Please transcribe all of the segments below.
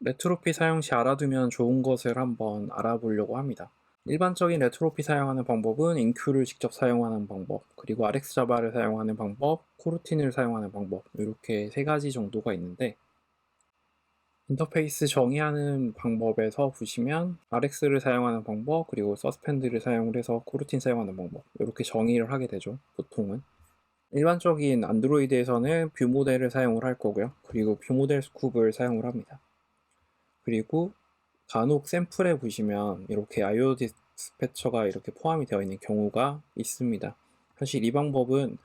레트로피 사용 시 알아두면 좋은 것을 한번 알아보려고 합니다. 일반적인 레트로피 사용하는 방법은 인큐를 직접 사용하는 방법, 그리고 Rx자바를 사용하는 방법, 코르틴을 사용하는 방법, 이렇게 세 가지 정도가 있는데, 인터페이스 정의하는 방법에서 보시면 Rx를 사용하는 방법, 그리고 서스펜드를 사용을 해서 코르틴 사용하는 방법, 이렇게 정의를 하게 되죠, 보통은. 일반적인 안드로이드에서는 뷰 모델을 사용을 할 거고요. 그리고 뷰 모델 스쿱을 사용을 합니다. 그리고 간혹 샘플에 보시면 이렇게 IO 디스패처가 이렇게 포함이 되어 있는 경우가 있습니다. 사실 이 방법은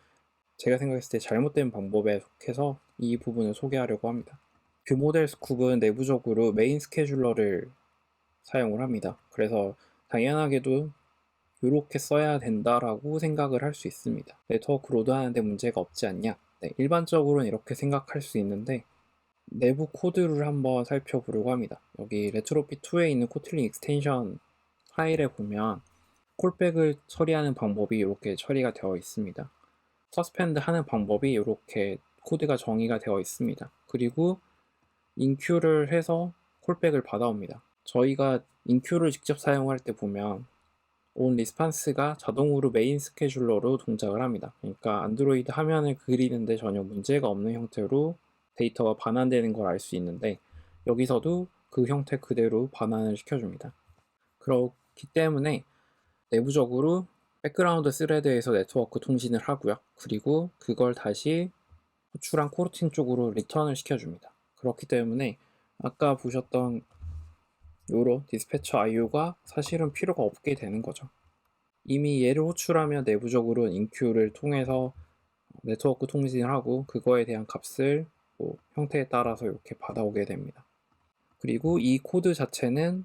제가 생각했을 때 잘못된 방법에 속해서 이 부분을 소개하려고 합니다. 뷰 모델 스쿱은 내부적으로 메인 스케줄러를 사용을 합니다. 그래서 당연하게도 이렇게 써야 된다라고 생각을 할 수 있습니다. 네트워크 로드하는데 문제가 없지 않냐? 네, 일반적으로는 이렇게 생각할 수 있는데 내부 코드를 한번 살펴보려고 합니다. 여기 레트로피2에 있는 코틀린 익스텐션 파일에 보면 콜백을 처리하는 방법이 이렇게 처리가 되어 있습니다. 서스펜드 하는 방법이 이렇게 코드가 정의가 되어 있습니다. 그리고 인큐를 해서 콜백을 받아옵니다. 저희가 인큐를 직접 사용할 때 보면 온 리스판스가 자동으로 메인 스케줄러로 동작을 합니다. 그러니까 안드로이드 화면을 그리는데 전혀 문제가 없는 형태로 데이터가 반환되는 걸 알 수 있는데 여기서도 그 형태 그대로 반환을 시켜줍니다. 그렇기 때문에 내부적으로 백그라운드 스레드에서 네트워크 통신을 하고요. 그리고 그걸 다시 호출한 코르틴 쪽으로 리턴을 시켜줍니다. 그렇기 때문에 아까 보셨던 요로 디스패처 IO가 사실은 필요가 없게 되는 거죠. 이미 얘를 호출하면 내부적으로 인큐를 통해서 네트워크 통신을 하고 그거에 대한 값을 뭐 형태에 따라서 이렇게 받아오게 됩니다. 그리고 이 코드 자체는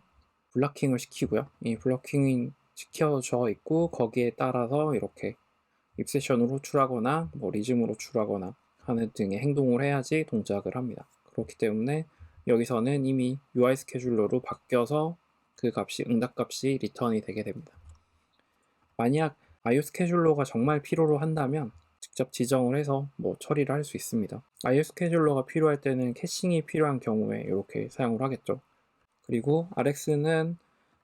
블러킹을 시키고요. 이 블러킹이 시켜져 있고 거기에 따라서 이렇게 입세션으로 호출하거나 뭐 리즘으로 호출하거나 하는 등의 행동을 해야지 동작을 합니다. 그렇기 때문에 여기서는 이미 UI 스케줄러로 바뀌어서 그 값이 응답값이 리턴이 되게 됩니다. 만약 IO 스케줄러가 정말 필요로 한다면 직접 지정을 해서 뭐 처리를 할 수 있습니다. IO 스케줄러가 필요할 때는 캐싱이 필요한 경우에 이렇게 사용을 하겠죠. 그리고 Rx는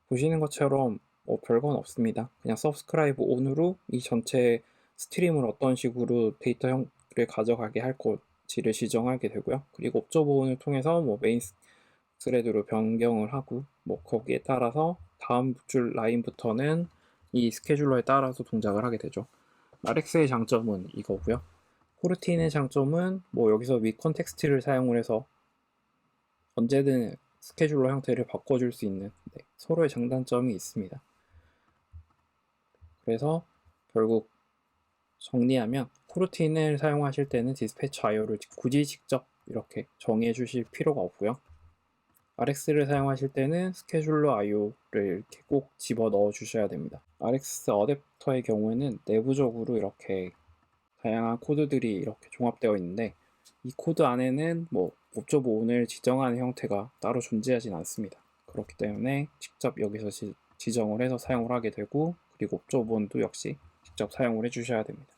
보시는 것처럼 뭐 별건 없습니다. 그냥 서브스크라이브 온으로 이 전체 스트림을 어떤 식으로 데이터를 가져가게 할 건지를 지정하게 되고요. 그리고 옵저버온을 통해서 뭐 메인 스레드로 변경을 하고 뭐 거기에 따라서 다음 줄 라인부터는 이 스케줄러에 따라서 동작을 하게 되죠. Rx의 장점은 이거고요. 코르틴의 장점은 뭐 여기서 위 컨텍스트를 사용을 해서 언제든 스케줄러 형태를 바꿔줄 수 있는 서로의 장단점이 있습니다. 그래서 결국 정리하면 코르틴을 사용하실 때는 디스패치 IO를 굳이 직접 이렇게 정의해 주실 필요가 없고요. Rx를 사용하실 때는 스케줄러 IO를 이렇게 꼭 집어 넣어 주셔야 됩니다. RX 어댑터의 경우에는 내부적으로 이렇게 다양한 코드들이 이렇게 종합되어 있는데 이 코드 안에는 뭐 옵저버 온을 지정하는 형태가 따로 존재하진 않습니다. 그렇기 때문에 직접 여기서 지정을 해서 사용을 하게 되고 그리고 옵저버 온도 역시 직접 사용을 해 주셔야 됩니다.